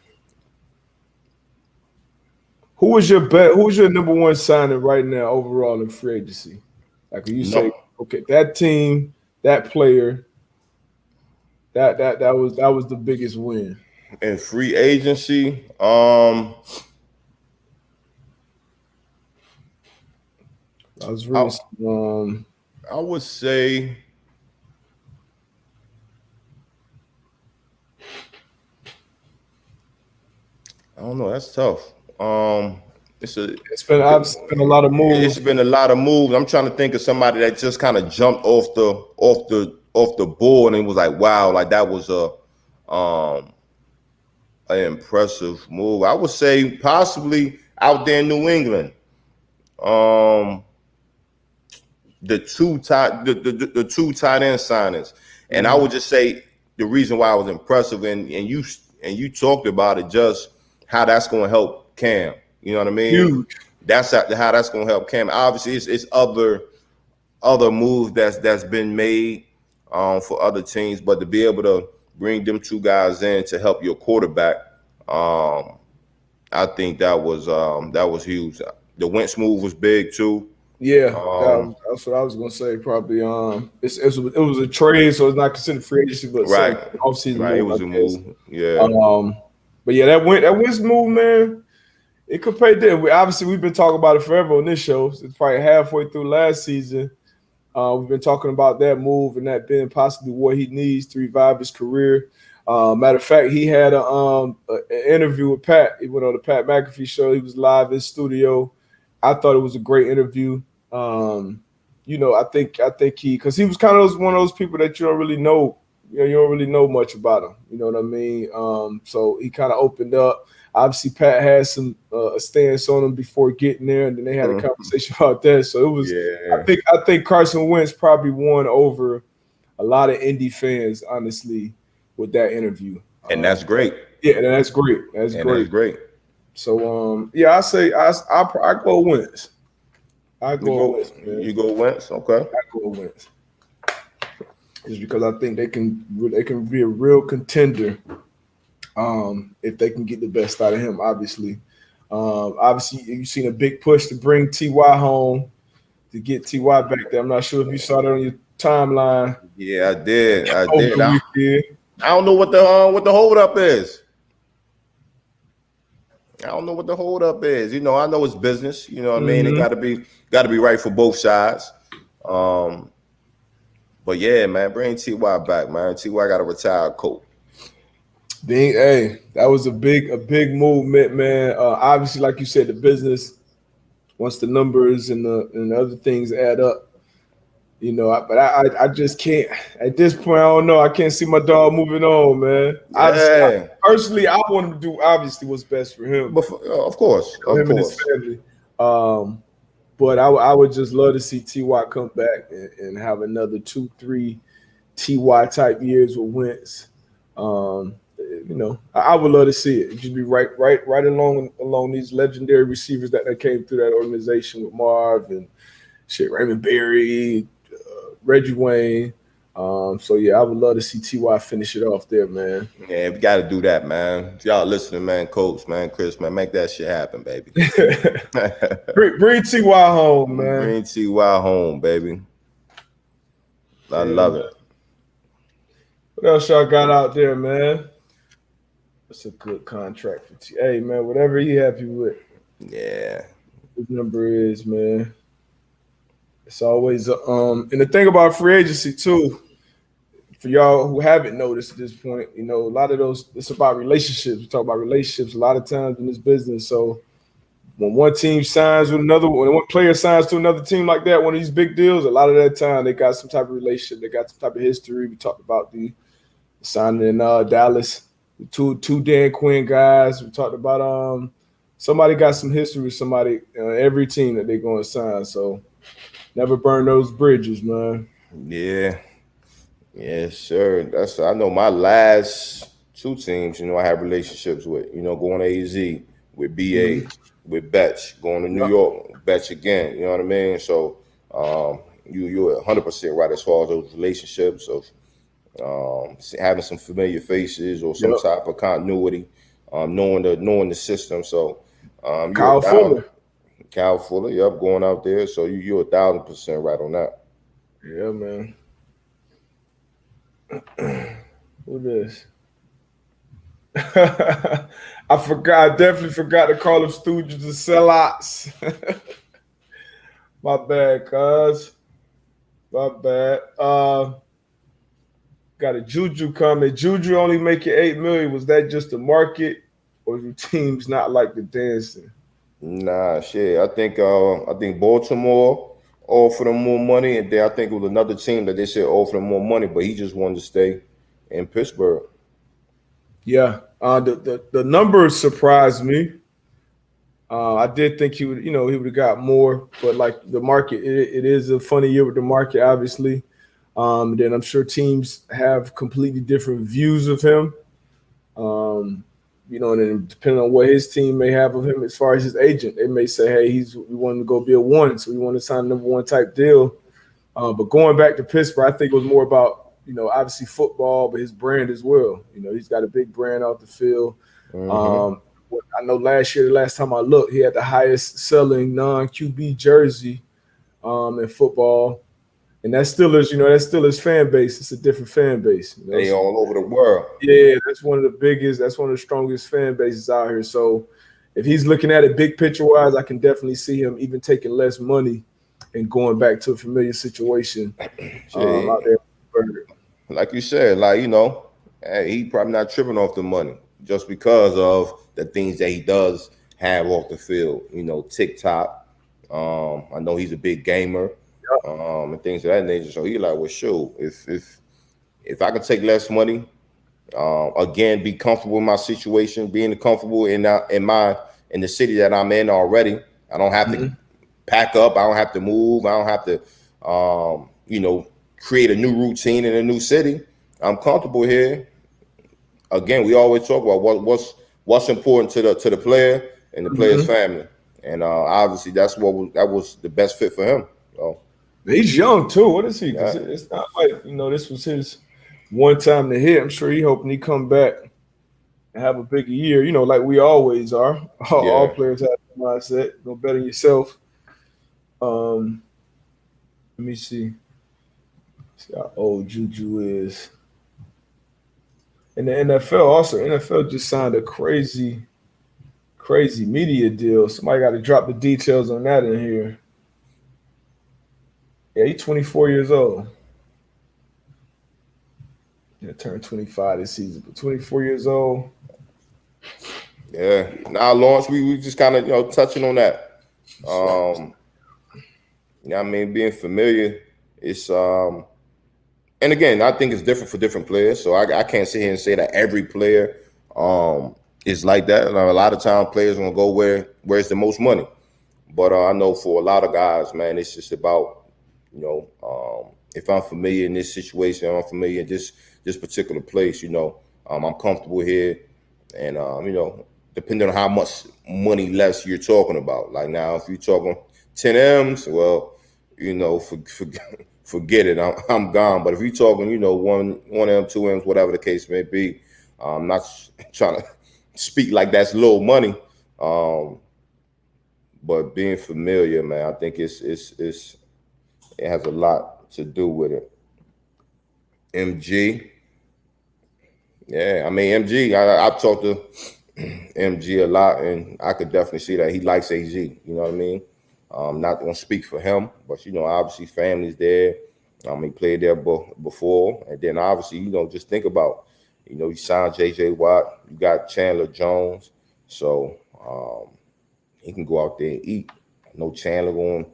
Who was your number one signing right now overall in free agency? Like when you say, okay, that team, that player, That was the biggest win. In free agency, I was really I would say I don't know. That's tough. it's been a lot of moves. It's been a lot of moves. I'm trying to think of somebody that just kind of jumped off the board and was like, wow, like that was an impressive move. I would say possibly out there in New England. The two tight end signings. And I would just say the reason why I was impressive and you talked about it, just how that's going to help Cam. You know what I mean? Huge. That's how that's going to help Cam. Obviously, it's other moves that's been made for other teams, but to be able to bring them two guys in to help your quarterback, I think that was huge. The Wentz move was big too. Yeah, that's what I was gonna say. Probably, it was a trade, so it's not considered free agency, but right, offseason right, move, it was a move. Yeah. But yeah, that Wentz move, man, it could pay dividends. We've been talking about it forever on this show. It's probably halfway through last season. We've been talking about that move and that being possibly what he needs to revive his career. Matter of fact, he had an interview with Pat. He went on the Pat McAfee show. He was live in studio. I thought it was a great interview. I think because he was kind of one of those people that you don't really know. You don't really know much about him. You know what I mean? So he kind of opened up. Obviously, Pat had some stance on him before getting there, and then they had a conversation about that. So it was. Yeah. I think Carson Wentz probably won over a lot of Indy fans, honestly, with that interview. And that's great. Yeah, that's great. That's great. So I say I go Wentz. Wentz, man. You go Wentz, okay? I go Wentz. Just because I think they can be a real contender if they can get the best out of him. Obviously, you've seen a big push to bring Ty home to get Ty back there. I'm not sure if you saw that on your timeline. Yeah, I did. I don't know what the holdup is. I don't know what the holdup is. You know, I know it's business. You know what I mean? It got to be right for both sides. But yeah, man, bring Ty back, man. Ty got a retired coach. Hey, that was a big movement, man. Obviously, like you said, the business. Once the numbers and the other things add up, you know. But I just can't at this point. I don't know. I can't see my dog moving on, man. Yeah. Personally, I want him to do obviously what's best for him. But of course, him and his family. But I would just love to see Ty come back and have another 2-3 Ty type years with Wentz. You know, I would love to see it. Just be right along these legendary receivers that came through that organization with Marv and Raymond Berry, Reggie Wayne. So yeah, I would love to see Ty finish it off there, man. Yeah, we got to do that, man. If y'all listening, man, Coach, man, Chris, man, make that shit happen, baby. Bring Ty home, man. Bring Ty home, baby. I love it. What else y'all got out there, man? That's a good contract for T. Hey, man, whatever he happy with. Yeah. His number is, man. It's always and the thing about free agency too, for y'all who haven't noticed at this point, you know, a lot of those, it's about relationships. We talk about relationships a lot of times in this business. So when one team signs with another, when one player signs to another team like that, one of these big deals, a lot of that time they got some type of relationship, they got some type of history. We talked about the signing in Dallas. Two Dan Quinn guys. We talked about somebody got some history with somebody every team that they're going to sign. So never burn those bridges, man. Yeah. Yes, sir. I know my last two teams, you know, I have relationships with, you know, going to AZ, with BA, with Betch, going to New York, Betch again, you know what I mean? So you're 100% right as far as those relationships of having some familiar faces or some type of continuity, knowing the system. So Kyle Fuller, yep, going out there. So you're 1,000% right on that. Yeah, man. Who this? I forgot. I definitely forgot to call them Stooges the sellouts. My bad, cuz. My bad. Got a Juju comment. Juju only making $8 million. Was that just the market, or do teams not like the dancing? Nah, shit. I think Baltimore offered him more money, and then I think it was another team that they said offered him more money, but he just wanted to stay in Pittsburgh. Yeah. The numbers surprised me. I did think he would have got more, but like the market, it is a funny year with the market, obviously. Then I'm sure teams have completely different views of him. And then depending on what his team may have of him as far as his agent, they may say, hey, we want to go be a one, so we want to sign a number one type deal. But going back to Pittsburgh, I think it was more about, obviously football, but his brand as well. He's got a big brand off the field. Mm-hmm. I know the last time I looked, he had the highest selling non-QB jersey in football. And that's still his fan base. It's a different fan base. They all over the world. Yeah, that's one of the strongest fan bases out here. So if he's looking at it big picture wise, I can definitely see him even taking less money and going back to a familiar situation out there. Like you said, hey, he probably not tripping off the money just because of the things that he does have off the field. TikTok. I know he's a big gamer. And things of that nature. So he like, well, shoot, if I can take less money, again, be comfortable in my situation, being comfortable in the city that I'm in already. I don't have to pack up. I don't have to move. I don't have to, create a new routine in a new city. I'm comfortable here. Again, we always talk about what's important to the player and the player's family, and obviously that was the best fit for him. So. He's young too. What is he? Because it's not like this was his one time to hit. I'm sure he hoping he come back and have a bigger year. Like we always are. All players have that mindset. Go better yourself. Let me see how old Juju is. And the NFL just signed a crazy media deal. Somebody got to drop the details on that in here. Yeah, he's 24 years old. Yeah, turned 25 this season, but 24 years old. Yeah. Now, Lawrence, we just kind of touching on that. Being familiar, it's and again, I think it's different for different players. So I can't sit here and say that every player is like that. And a lot of times players are gonna go where's the most money. But I know for a lot of guys, man, it's just about if I'm familiar in this situation, I'm familiar in this particular place, I'm comfortable here. And, depending on how much money less you're talking about. Like now, if you're talking 10 M's, well, forget it. I'm gone. But if you're talking, 1 M, 2 M's, whatever the case may be, I'm not trying to speak like that's low money. But being familiar, man, I think it has a lot to do with it. MG. Yeah, MG, I've talked to MG a lot, and I could definitely see that he likes AZ. You know what I mean? Not going to speak for him, but, obviously family's there. He played there before. And then, obviously, just think about, you signed J.J. Watt. You got Chandler Jones. So he can go out there and eat. No Chandler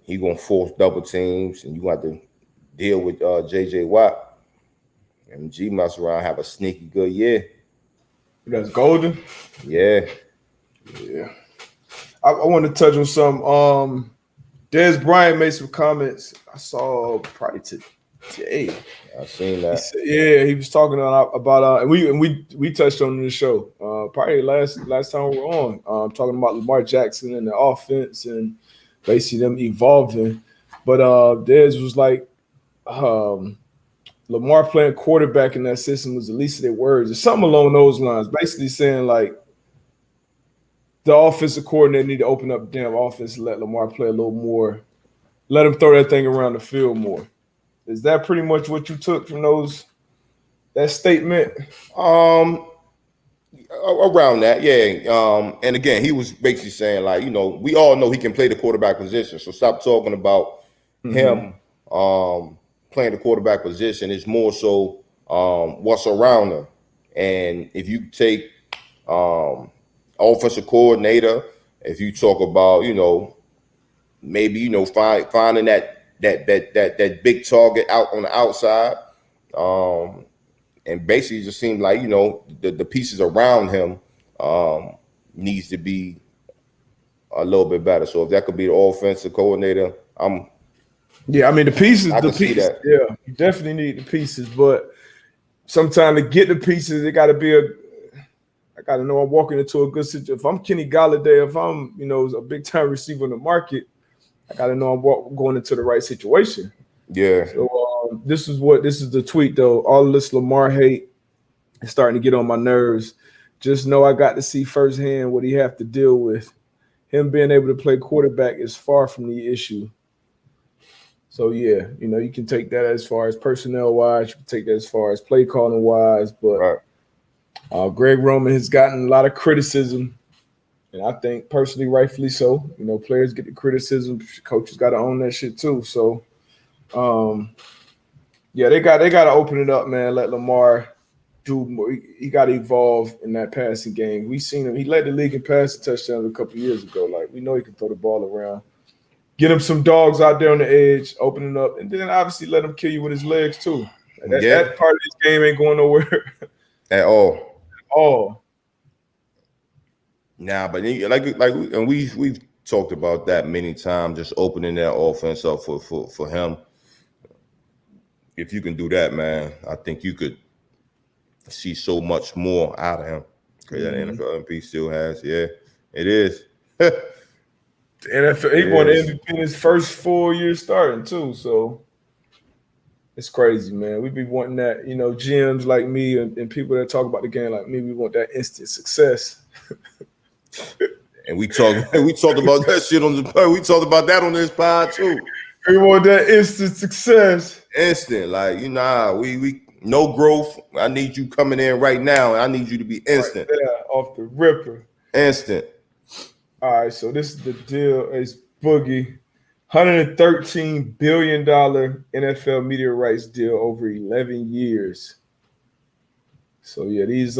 He's going to force double teams, and you have to deal with J.J. Watt. MG must around have a sneaky good year. That's golden? Yeah. Yeah. I want to touch on some. Dez Bryant made some comments. I saw probably today. I seen that. He was talking about and we touched on the show. Probably last time we were on. Talking about Lamar Jackson and the offense and basically them evolving. But Dez was like, Lamar playing quarterback in that system was the least of their words, or something along those lines. Basically saying like the offensive coordinator need to open up the damn offense and let Lamar play a little more, let him throw that thing around the field more. Is that pretty much what you took from those that statement? Around that, yeah. And again, he was basically saying, like, we all know he can play the quarterback position. So stop talking about him playing the quarterback position. It's more so what's around him. And if you take offensive coordinator, if you talk about, maybe finding that big target out on the outside, and basically it just seemed like the pieces around him needs to be a little bit better. So if that could be the offensive coordinator, yeah, I mean the pieces. I The can see pieces. that. Yeah, you definitely need the pieces, but sometimes to get the pieces, it got to be I got to know I'm walking into a good situation. If I'm Kenny Galladay, if I'm a big time receiver in the market, I got to know I'm going into the right situation. Yeah. So this is the tweet though. All this Lamar hate is starting to get on my nerves. Just know I got to see firsthand what he have to deal with. Him being able to play quarterback is far from the issue. So yeah, you can take that as far as personnel wise, you can take that as far as play calling wise, but Right. Greg Roman has gotten a lot of criticism, and I think personally, rightfully so. Players get the criticism, coaches got to own that shit too. So, yeah, they got to open it up, man. Let Lamar do more. He got to evolve in that passing game. We seen him. He led the league in passing touchdowns a couple years ago. Like we know he can throw the ball around. Get him some dogs out there on the edge, opening up, and then obviously let him kill you with his legs too. That part of this game ain't going nowhere at all. Oh, Nah, but and we've talked about that many times. Just opening that offense up for him. If you can do that, man, I think you could see so much more out of him. Because that NFL MVP still has, yeah, it is. The NFL, he won the MVP in his first 4 years starting too, so it's crazy, man. We be wanting that, GMs like me and people that talk about the game like me. We want that instant success. And we talked about that shit on the. We talked about that on this pod too. We want that instant success. Instant, like we no growth. I need you coming in right now, and I need you to be instant. Right there, off the ripper. Instant. All right, so this is the deal. It's Boogie, $113 billion NFL media rights deal over 11 years. So yeah, these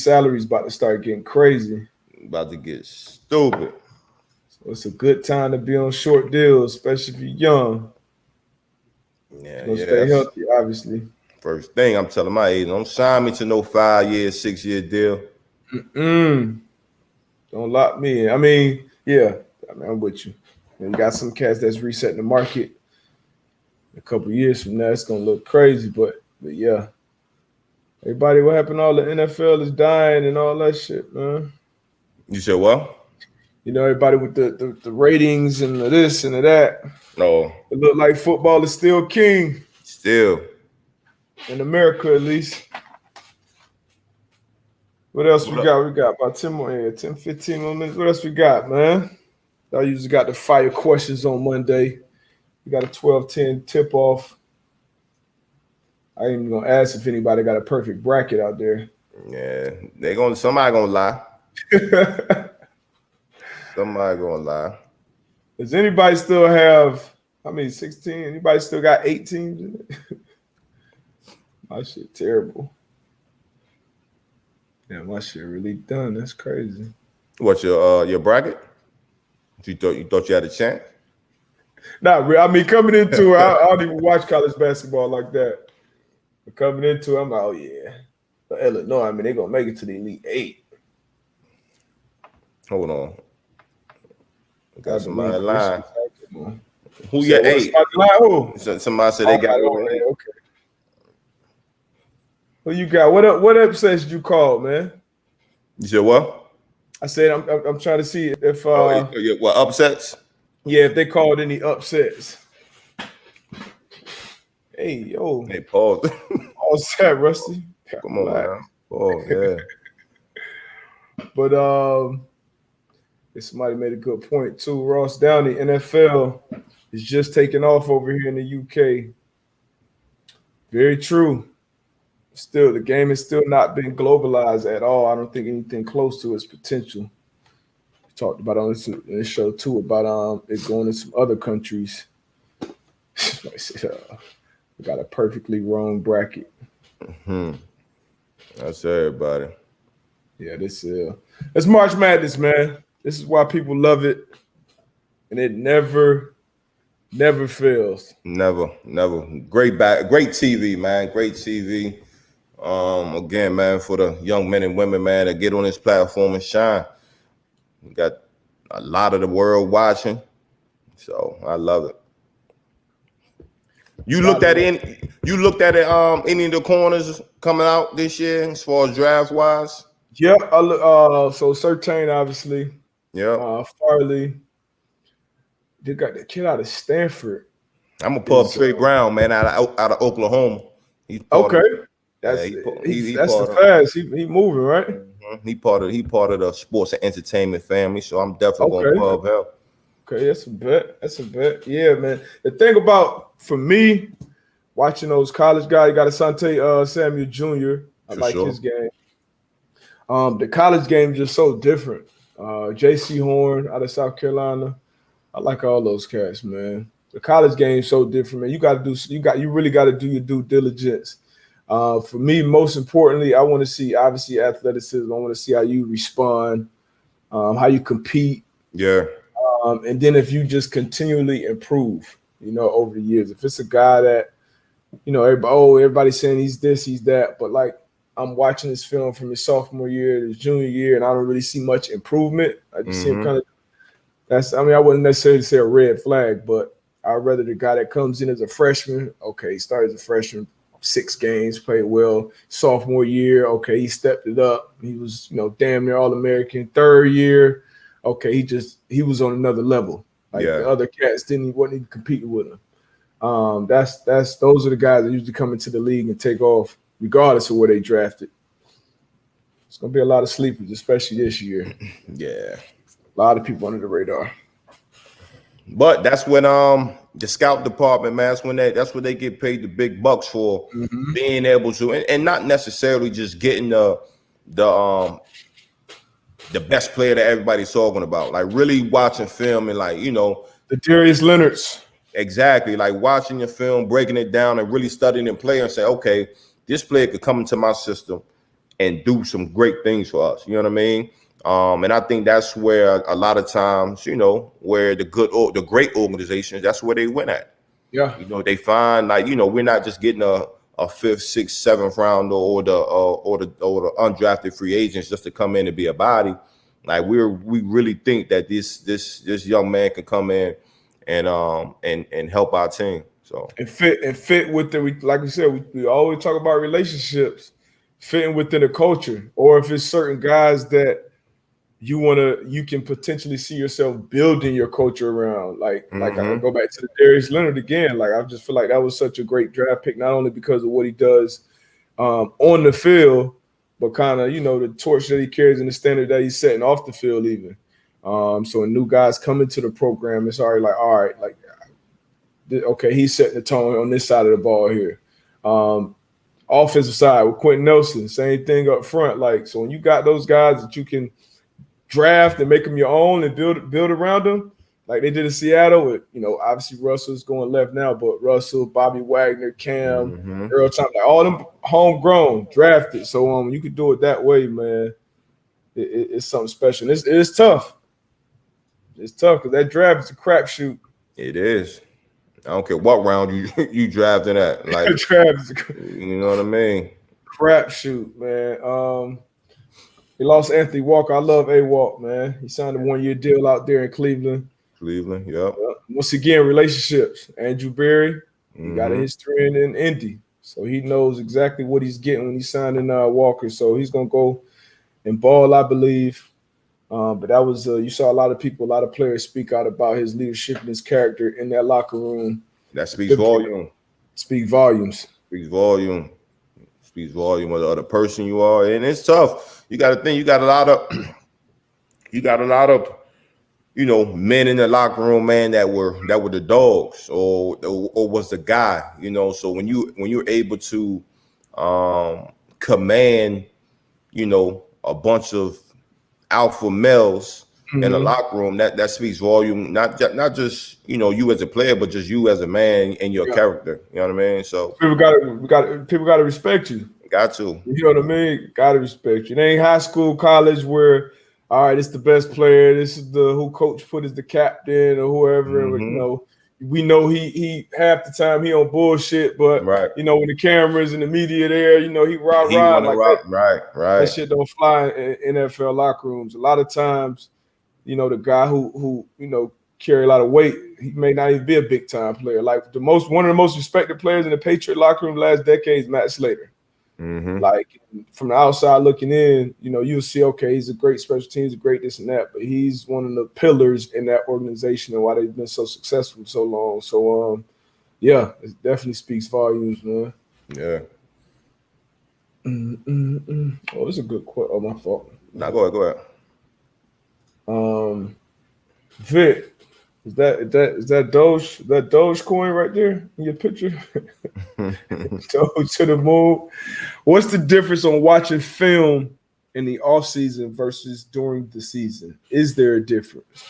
salaries about to start getting crazy. About to get stupid. So it's a good time to be on short deals, especially if you're young. Yeah, stay healthy, obviously. First thing I'm telling my agent, don't sign me to no 5-year, 6-year deal. Don't lock me in. I mean, yeah, I'm with you. And you got some cats that's resetting the market. A couple years from now, it's gonna look crazy, but yeah. Everybody, what happened? All the NFL is dying and all that shit, man. You said what? Everybody with the ratings and the this and the that. No. It look like football is still king. Still. In America, at least. What else we got? We got about 10, 15 more minutes. What else we got, man? I usually got the fire questions on Monday. We got a 12-10 tip-off. I ain't even gonna ask if anybody got a perfect bracket out there. Yeah, somebody gonna lie. Somebody gonna lie. Does anybody still have 16? Anybody still got 18 in it? My shit terrible. Yeah, my shit really done. That's crazy. What's your bracket? You thought you had a chance? Not really. I mean, coming into it, I don't even watch college basketball like that. But coming into it, I'm like, oh yeah. But Illinois, they're gonna make it to the Elite Eight. Hold on. Got somebody lying. Who your 8? Somebody said they got over 8. Okay. Who you got? What upsets did you call, man? You said what? I said I'm trying to see if what upsets? Yeah, if they called any upsets. Hey, yo. Hey, pause. Pause that, Rusty. Come on, man. Oh, yeah. But somebody made a good point too. Ross Downey, NFL is just taking off over here in the UK. Very true. Still, the game has still not been globalized at all. I don't think anything close to its potential. We talked about on this show too about it going to some other countries. We got a perfectly wrong bracket. That's everybody. Yeah, it's March Madness, man. This is why people love it, and it never fails. Never. Great TV, man. Great TV. Again, man, for the young men and women, man, that get on this platform and shine. We got a lot of the world watching, so I love it. You looked at any of the corners coming out this year as far as draft wise? Yeah, so Surtain, obviously. Yeah. Farley. They got the kid out of Stanford. I'm gonna pull up Trey Brown, man, out of Oklahoma. He's that's the fast. He moving, right? Mm-hmm. He part of the sports and entertainment family, so I'm definitely gonna pub him. Okay, that's a bet. Yeah, man. The thing about, for me, watching those college guys, you got Asante Samuel Jr. I like his game. The college game is just so different. J.C. Horn out of South Carolina. I like all those cats, man. The college game is so different, man. You really got to do your due diligence. For me, most importantly, I want to see, obviously, athleticism. I want to see how you respond, how you compete. Yeah. And then if you just continually improve, over the years. If it's a guy that, everybody's saying he's this, he's that, but like I'm watching this film from his sophomore year to his junior year, and I don't really see much improvement. I just see him kind of. I wouldn't necessarily say a red flag, but I'd rather the guy that comes in as a freshman. Okay, he started as a freshman, 6 games, played well. Sophomore year, okay, he stepped it up. He was, damn near All-American. Third year, okay, he was on another level. The other cats wasn't even competing with him. Those are the guys that usually come into the league and take off, regardless of where they drafted. It's gonna be a lot of sleepers, especially this year. Yeah, a lot of people under the radar. But that's when the scout department, man, that's what they get paid the big bucks for, being able to, and not necessarily just getting the best player that everybody's talking about. Like really watching film and the Darius Leonards. Exactly, like watching your film, breaking it down, and really studying the player and say, okay, this player could come into my system and do some great things for us. You know what I mean? And I think that's where a lot of times, where the great organizations, that's where they win at. Yeah. They find we're not just getting a 5th, 6th, 7th round or the undrafted free agents just to come in and be a body. Like we really think that this young man can come in and help our team. So and fit with like we said, we always talk about relationships, fitting within a culture, or if it's certain guys that you can potentially see yourself building your culture around. Like I can go back to the Darius Leonard again. Like I just feel like that was such a great draft pick, not only because of what he does on the field, but kind of the torch that he carries and the standard that he's setting off the field even. So when new guys come into the program, it's already like, all right, like okay, he's setting the tone on this side of the ball here. Offensive side with Quentin Nelson, same thing up front. Like so when you got those guys that you can draft and make them your own and build around them, like they did in Seattle with, obviously Russell's going left now, but Russell, Bobby Wagner, Cam, Earl Thomas, like all them homegrown, drafted. So you could do it that way, man. It's something special. It's tough. It's tough because that draft is a crapshoot. It is. I don't care what round you drafting at. Like you know what I mean? Crapshoot, man. He lost Anthony Walker. I love A-Walk, man. He signed a 1-year deal out there in Cleveland. Yep. Once again, relationships. Andrew Berry, he got a history in Indy. So he knows exactly what he's getting when he's signing Walker. So he's going to go and ball, I believe. But that was you saw a lot of players speak out about his leadership and his character in that locker room. That speaks volume. Speaks volumes. Speaks volume of the person you are. And it's tough. You got to think you got a lot of men in the locker room, man, that were the dogs or was the guy, So when you're able to command, a bunch of alpha males in the locker room, that speaks volume, not just you as a player, but just you as a man and your character. You know what I mean? So people gotta respect you. Got to. You know what I mean? Gotta respect you. It ain't high school, college where all right, it's the best player. This is who coach put as the captain or whoever. Mm-hmm. We know he half the time he on bullshit, but right. When the cameras and the media there, he rah like that. Right. That shit don't fly in NFL locker rooms. A lot of times, the guy who carry a lot of weight, he may not even be a big time player. Like one of the most respected players in the Patriot locker room last decade is Matt Slater. Mm-hmm. Like from the outside looking in, you'll see, okay, he's a great special teams, a great this and that, but he's one of the pillars in that organization and why they've been so successful so long. So, it definitely speaks volumes, man. Yeah. Oh, it's a good quote. Oh, my fault. Now go ahead. Vic, is that Dogecoin right there in your picture? Doge to the moon. What's the difference on watching film in the off season versus during the season? Is there a difference?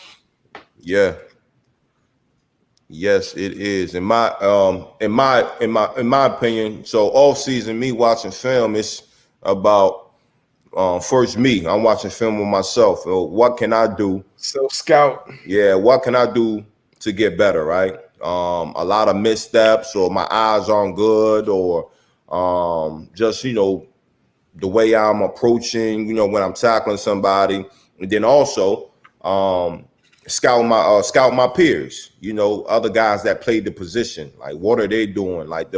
Yeah. Yes, it is. In my opinion, so off season, me watching film is about first me. I'm watching film with myself. What can I do? Self-scout. Yeah, what can I do to get better, right? A lot of missteps, or my eyes aren't good, or just the way I'm approaching, when I'm tackling somebody, and then also scout my peers, other guys that played the position. Like, what are they doing? Like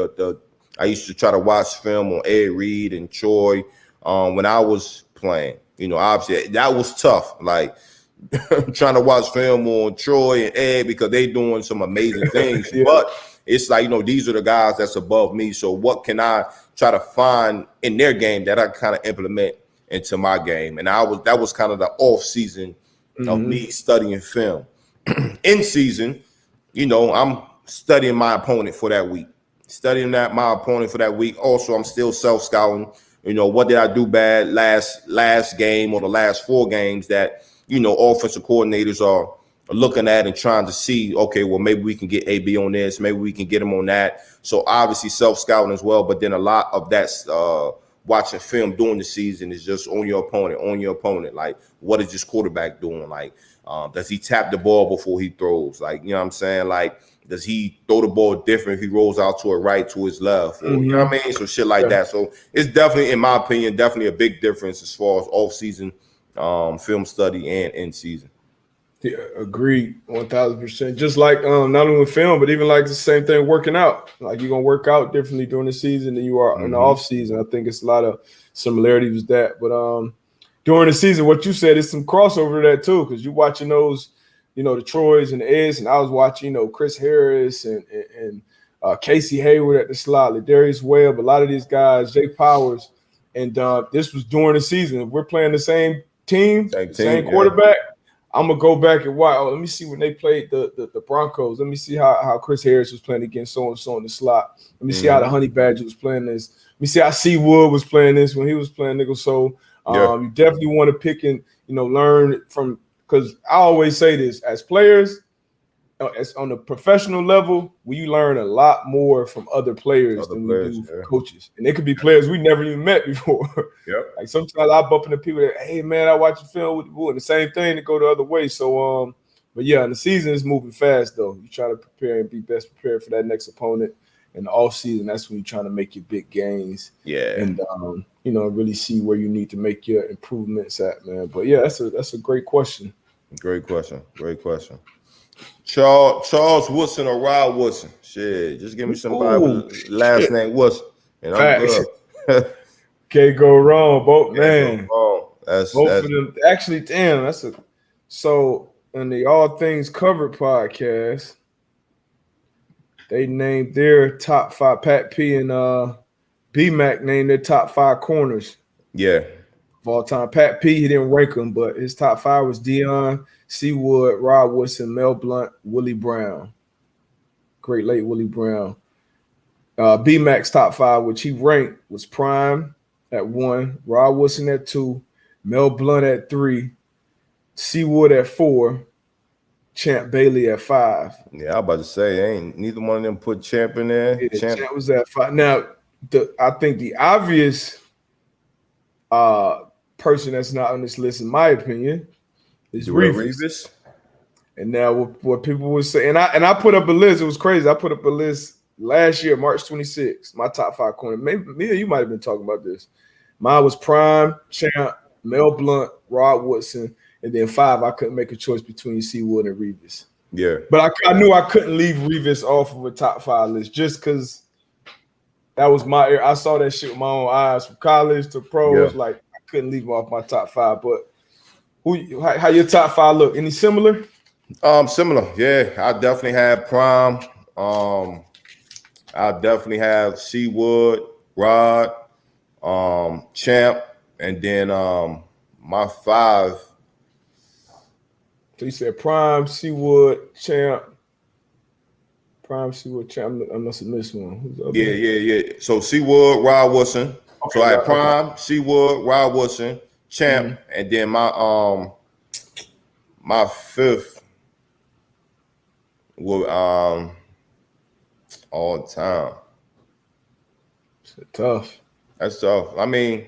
I used to try to watch film on Ed Reed and Troy when I was playing. Obviously that was tough. Like trying to watch film on Troy and Ed because they doing some amazing things. Yeah. But it's like, these are the guys that's above me. So what can I try to find in their game that I kind of implement into my game? And that was kind of the off season of me studying film. In season, I'm studying my opponent for that week. Also, I'm still self-scouting. What did I do bad last game or the last 4 games that offensive coordinators are looking at and trying to see, okay, well, maybe we can get AB on this, maybe we can get him on that. So obviously self-scouting as well, but then a lot of that's watching film during the season is just on your opponent. Like, what is this quarterback doing? Like, does he tap the ball before he throws? Like, you know what I'm saying? Like, does he throw the ball different if he rolls out to a right, to his left? Or, you know what I mean? So shit like that. So it's definitely, in my opinion, definitely a big difference as far as off-season film study and in season. Yeah, agreed, 1,000%. Just like not only with film, but even like the same thing working out. Like, you're gonna work out differently during the season than you are in the off season. I think it's a lot of similarities with that. But during the season, what you said is some crossover to that too, because you're watching those, the Troys and the Eds, and I was watching, Chris Harris and Casey Hayward at the slot, Darius Webb, a lot of these guys, Jay Powers, and this was during the season. If we're playing the same team, same quarterback. Yeah. I'm gonna go back and watch. Oh, let me see when they played the Broncos. Let me see how Chris Harris was playing against so and so in the slot. Let me see how the Honey Badger was playing this. Let me see how C Wood was playing this when he was playing nickel. So you definitely want to pick and learn from, because I always say this as players. As on the professional level, we learn a lot more from other players than we do from coaches. And they could be players we never even met before. Yep. Like sometimes I bump into people that, hey man, I watch a film with the Bull, and the same thing to go the other way. So but yeah, and the season is moving fast though. You try to prepare and be best prepared for that next opponent. In the off season, that's when you're trying to make your big gains. Yeah. And really see where you need to make your improvements at, man. But yeah, that's a great question. Great question. Charles Woodson or Rod Woodson? Shit, just give me somebody with last name Woodson, and I'm good. Can't go wrong, both man. That's of them. Actually, damn, so in the All Things Covered podcast, they named their top 5. Pat P and B Mac named their top 5 corners. Yeah. Of all time. Pat P, he didn't rank him, but his top 5 was Deion, Seawood, Rod Woodson, Mel Blount, Willie Brown. Great late Willie Brown. B-Mac's top 5, which he ranked, was Prime at 1, Rod Woodson at 2, Mel Blount at 3, Seawood at 4, Champ Bailey at 5. Yeah, I was about to say, ain't neither one of them put Champ in there. Yeah, Champ was at 5. Now, I think the obvious person that's not on this list, in my opinion, is Revis. And now what people would say, and I put up a list. It was crazy. I put up a list last year, March 26th, my top 5 corner. Maybe me or you might have been talking about this. Mine was Prime, Champ, Mel Blount, Rod Woodson, and then 5, I couldn't make a choice between Seawood and Revis. Yeah. But I knew I couldn't leave Revis off of a top 5 list just because that was my – I saw that shit with my own eyes from college to pros. Yeah. Like, I couldn't leave him off my top 5. But how your top 5 look? Any similar? Similar. Yeah, I definitely have Prime. I definitely have Seawood, Rod, Champ, and then my 5. So you said Prime, Seawood, Champ. Prime, Seawood, Champ. I must have missed one. Yeah. So Seawood, Rod Woodson. Okay, so I had Prime, Seawood, Rod Woodson, Champ, and then my 5th will all time. It's tough. That's tough. I mean,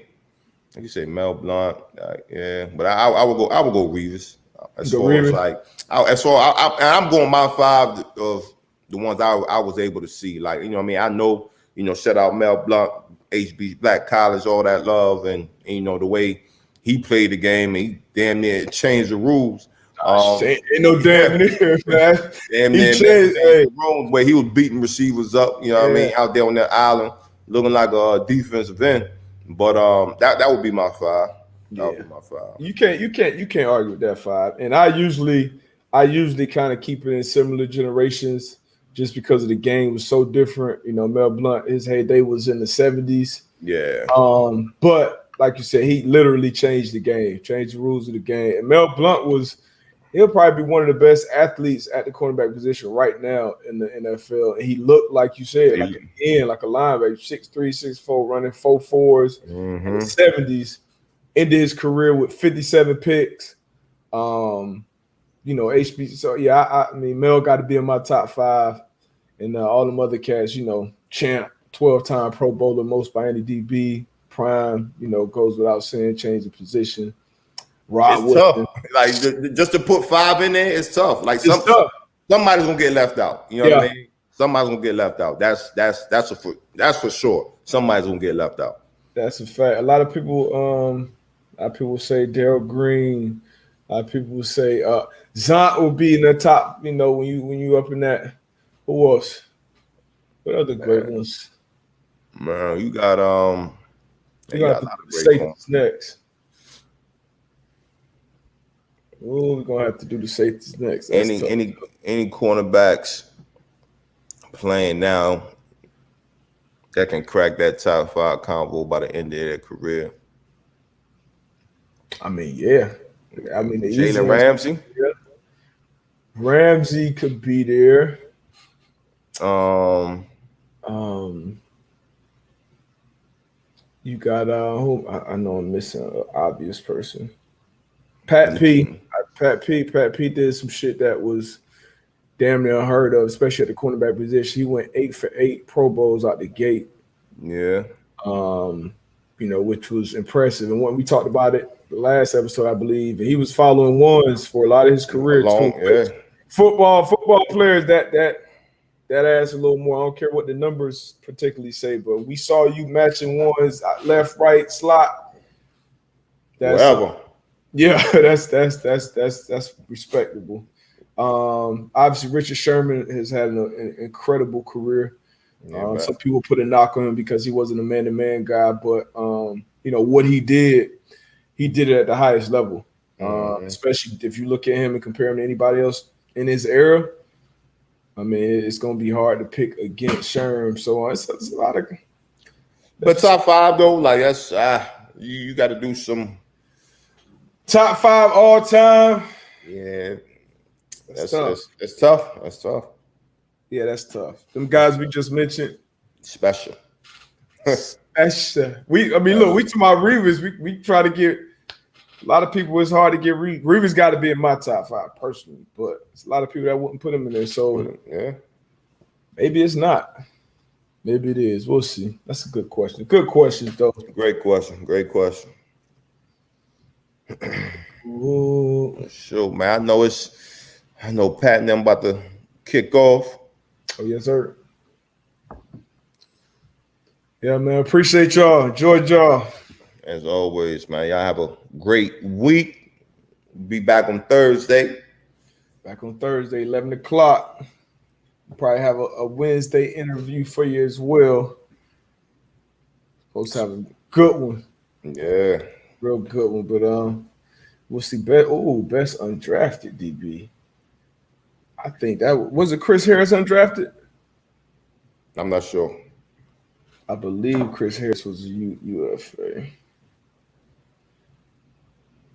like you say, Mel Blount, yeah, but I would go Revis. As far as like, I'm going my 5 of the ones I was able to see. Like, you know what I mean? I know, shout out Mel Blount, HB Black College, all that love, and the way he played the game, and he damn near changed the rules. Ain't no damn near, man. Damn near the room where he was beating receivers up, what I mean, out there on that island, looking like a defensive end. But that would be my 5. That would be my 5. You can't argue with that 5. And I usually kind of keep it in similar generations just because of the game was so different. Mel Blount, his heyday was in the 70s. Yeah. But like you said, he literally changed the game, changed the rules of the game. And Mel Blount he'll probably be one of the best athletes at the cornerback position right now in the NFL. And he looked, like you said, like a linebacker, 6'3", 6'4", running 4.4s in the 70s. Ended his career with 57 picks. HB. So yeah, I mean, Mel got to be in my top 5, and all them other cats. Champ, 12-time Pro Bowler, most by any DB. Prime, goes without saying, change the position. Rod it's tough. Like just to put 5 in there, it's tough. Like somebody's gonna get left out. You know what I mean? Somebody's gonna get left out. That's for sure. Somebody's gonna get left out. That's a fact. A lot of people say Darryl Green. A lot of people will say Zont will be in the top. When you up in that. Who else? What other great ones? Man, you got you got the Safeties next. Oh, we're gonna have to do the Safeties next. Any cornerbacks playing now that can crack that top 5 combo by the end of their career? I mean, yeah. I mean, Jalen Ramsey. Yeah. Ramsey could be there. You got who? I know I'm missing an obvious person. Pat P. Pat P did some shit that was damn near unheard of, especially at the cornerback position. He went 8 for 8 Pro Bowls out the gate. Yeah. Which was impressive. And when we talked about it the last episode, I believe, and he was following ones for a lot of his career. Football players that adds a little more. I don't care what the numbers particularly say, but we saw you matching ones left, right, slot. Whatever. Yeah, that's respectable. Obviously, Richard Sherman has had an incredible career. Some people put a knock on him because he wasn't a man-to-man guy, but what he did it at the highest level. Especially if you look at him and compare him to anybody else in his era. I mean, it's going to be hard to pick against Sherm. So it's a lot of. But top 5 though, like that's you got to do some. Top 5 all time. Yeah, That's tough. That's tough. That's tough. Yeah, that's tough. Them guys we just mentioned. Special. Special. Look, we talking about Reavers. We try to get a lot of people. It's hard to get Reavers. Got to be in my top 5 personally, but it's a lot of people that wouldn't put him in there. So yeah, maybe it's not. Maybe it is. We'll see. That's a good question. Good question, though. Great question. Great question. Ooh. Sure, man. I know Pat and them about to kick off. Oh, yes, sir. Yeah, man. Appreciate y'all. Enjoyed y'all. As always, man. Y'all have a great week. Be back on Thursday. Back on Thursday, 11 o'clock. Probably have a Wednesday interview for you as well. Supposed to have a good one. Yeah. Real good one. But we'll see. Best undrafted DB. I think that was it. Chris Harris undrafted? I'm not sure. I believe Chris Harris was a UFA.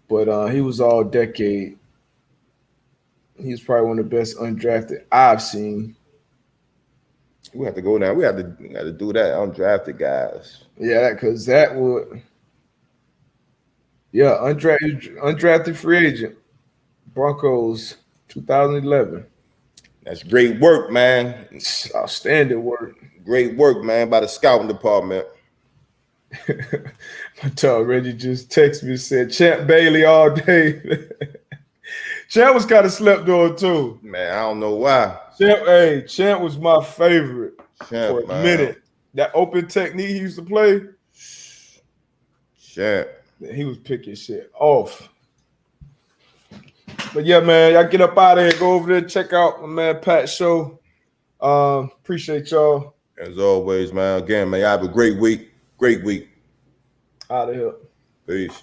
But he was all decade. He's probably one of the best undrafted I've seen. We have to go down. We have to do that. Undrafted guys. Yeah, because that would. Yeah, undrafted free agent. Broncos 2011. That's great work, man. Outstanding work. Great work, man, by the scouting department. My dog Reggie just texted me and said, Champ Bailey all day. Champ was kind of slept on too. Man, I don't know why. Champ was my favorite for a minute. That open technique he used to play. Champ. He was picking shit off. But yeah, man, y'all get up out of here. Go over there, check out my man Pat's show. Appreciate y'all. As always, man. Again, man, y'all have a great week. Great week. Out of here. Peace.